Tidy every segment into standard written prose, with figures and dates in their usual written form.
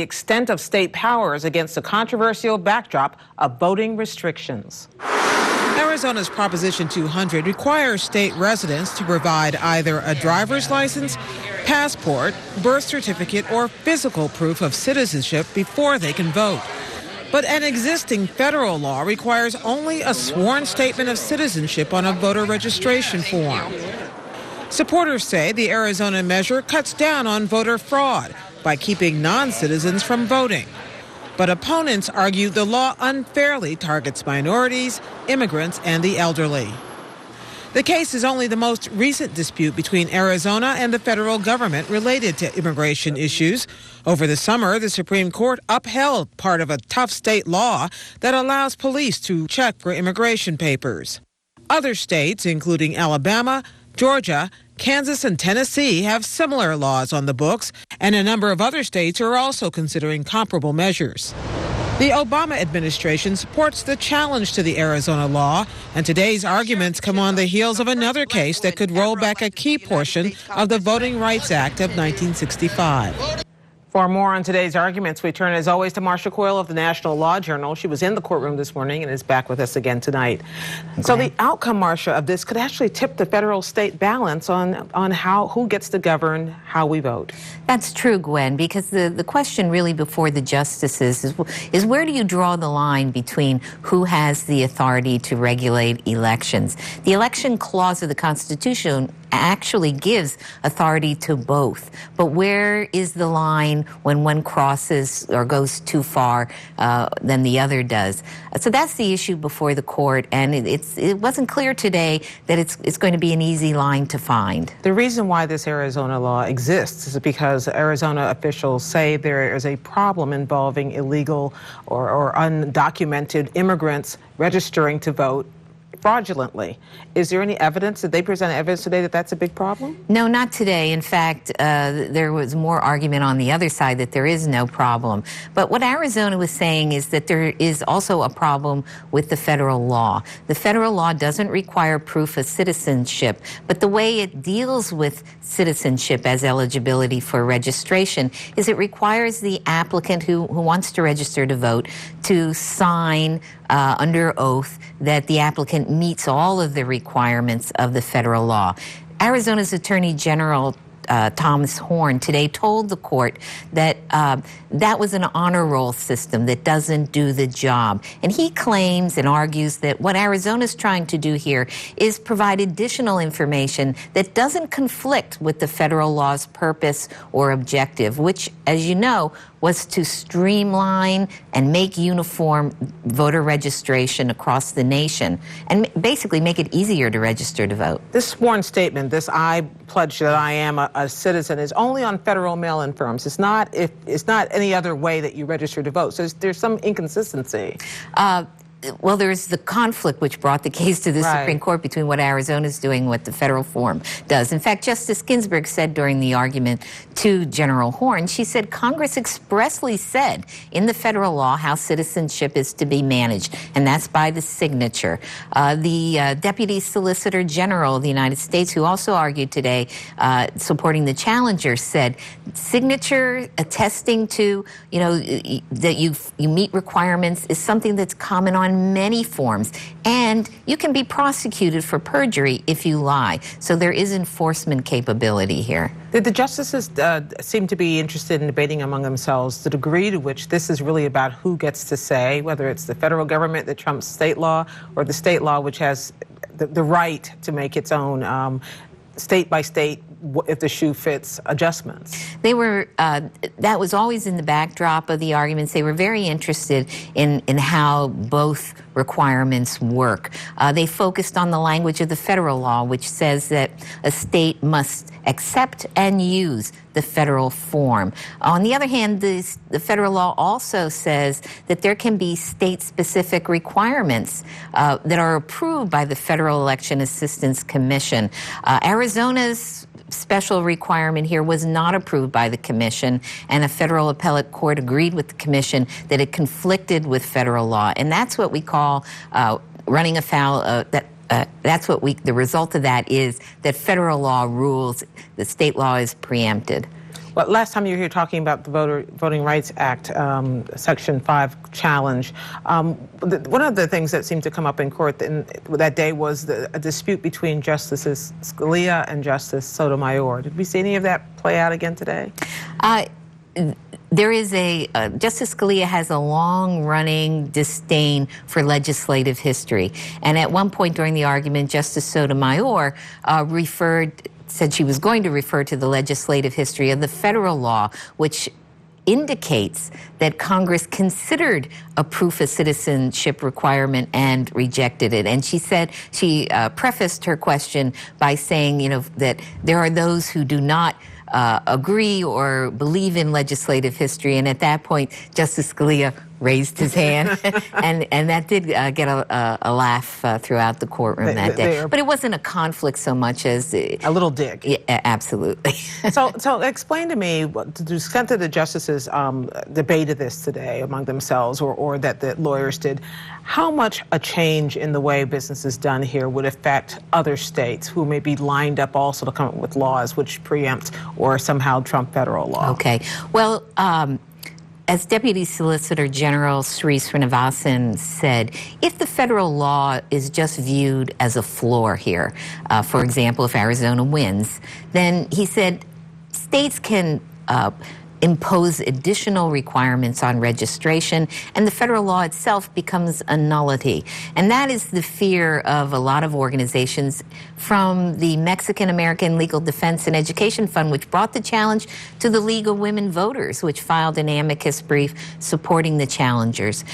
The extent of state powers against the controversial backdrop of voting restrictions. Arizona's Proposition 200 requires state residents to provide either a driver's license, passport, birth certificate, or physical proof of citizenship before they can vote. But an existing federal law requires only a sworn statement of citizenship on a voter registration form. Supporters say the Arizona measure cuts down on voter fraud by keeping non-citizens from voting. But opponents argue the law unfairly targets minorities, immigrants, and the elderly. The case is only the most recent dispute between Arizona and the federal government related to immigration issues. Over the summer, the Supreme Court upheld part of a tough state law that allows police to check for immigration papers. Other states, including Alabama, Georgia, Kansas, and Tennessee, have similar laws on the books, and a number of other states are also considering comparable measures. The Obama administration supports the challenge to the Arizona law, and today's arguments come on the heels of another case that could roll back a key portion of the Voting Rights Act of 1965. For more on today's arguments, we turn as always to Marcia Coyle of the National Law Journal. She was in the courtroom this morning and is back with us again tonight. Okay. So the outcome, Marcia, of this could actually tip the federal-state balance on who gets to govern how we vote. That's true, Gwen, because the question really before the justices is where do you draw the line between who has the authority to regulate elections? The election clause of the Constitution actually gives authority to both. But where is the line when one crosses or goes too far than the other does? So that's the issue before the court, and it wasn't clear today that it's going to be an easy line to find. The reason why this Arizona law exists is because Arizona officials say there is a problem involving illegal or undocumented immigrants registering to vote fraudulently. Is there any evidence? Did they present evidence today that that's a big problem? No, not today. In fact, there was more argument on the other side that there is no problem. But what Arizona was saying is that there is also a problem with the federal law. The federal law doesn't require proof of citizenship, but the way it deals with citizenship as eligibility for registration is it requires the applicant who wants to register to vote to sign under oath that the applicant meets all of the requirements of the federal law. Arizona's Attorney General Thomas Horn today told the court that that was an honor roll system that doesn't do the job. And he claims and argues that what Arizona's trying to do here is provide additional information that doesn't conflict with the federal law's purpose or objective, which, as you know, was to streamline and make uniform voter registration across the nation and basically make it easier to register to vote. This sworn statement, this I pledge that I am a citizen, is only on federal mail-in forms. It's not any other way that you register to vote. So there's some inconsistency. Well, there's the conflict which brought the case to the Supreme Court between what Arizona's doing and what the federal form does. In fact, Justice Ginsburg said during the argument to General Horn, she said Congress expressly said in the federal law how citizenship is to be managed, and that's by the signature. The Deputy Solicitor General of the United States, who also argued today supporting the challenger, said signature attesting to, that you meet requirements is something that's common on many forms, and you can be prosecuted for perjury if you lie. So there is enforcement capability here. Did the justices seem to be interested in debating among themselves the degree to which this is really about who gets to say, whether it's the federal government that trumps state law or the state law which has the right to make its own state by state, if the shoe fits, adjustments? They were, that was always in the backdrop of the arguments. They were very interested in how both requirements work. They focused on the language of the federal law, which says that a state must accept and use the federal form. On the other hand, the federal law also says that there can be state-specific requirements that are approved by the Federal Election Assistance Commission. Arizona's special requirement here was not approved by the commission, and a federal appellate court agreed with the commission that it conflicted with federal law. And that's what we call running afoul the result of that is that federal law rules, the state law is preempted. Well, last time you were here talking about the Voting Rights Act, Section 5 challenge, one of the things that seemed to come up in court that day was a dispute between Justices Scalia and Justice Sotomayor. Did we see any of that play out again today? There is Justice Scalia has a long-running disdain for legislative history. And at one point during the argument, Justice Sotomayor said she was going to refer to the legislative history of the federal law, which indicates that Congress considered a proof of citizenship requirement and rejected it. And she said, she prefaced her question by saying, that there are those who do not agree or believe in legislative history. And at that point, Justice Scalia raised his hand, and that did get a laugh throughout the courtroom that day. But it wasn't a conflict so much as a little dig. Yeah, absolutely. So explain to me, to the extent that the justices debated this today among themselves, or that the lawyers did, how much a change in the way business is done here would affect other states who may be lined up also to come up with laws which preempt or somehow trump federal law? Okay. Well, as Deputy Solicitor General Sri Srinivasan said, if the federal law is just viewed as a floor here, for example, if Arizona wins, then he said states can impose additional requirements on registration, and the federal law itself becomes a nullity. And that is the fear of a lot of organizations, from the Mexican American Legal Defense and Education Fund, which brought the challenge, to the League of Women Voters, which filed an amicus brief supporting the challengers.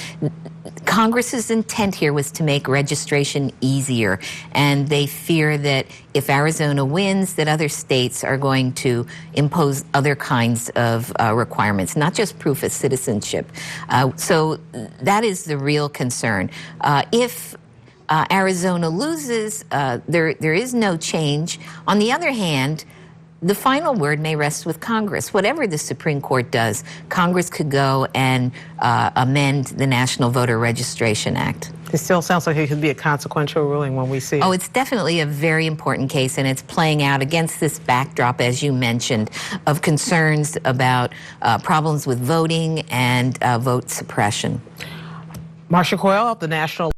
Congress's intent here was to make registration easier, and they fear that if Arizona wins, that other states are going to impose other kinds of requirements, not just proof of citizenship. So that is the real concern. If Arizona loses, there is no change. On the other hand, the final word may rest with Congress. Whatever the Supreme Court does, Congress could go and amend the National Voter Registration Act. It still sounds like it could be a consequential ruling when we see it. Oh, it's definitely a very important case, and it's playing out against this backdrop, as you mentioned, of concerns about problems with voting and vote suppression. Marcia Coyle of the National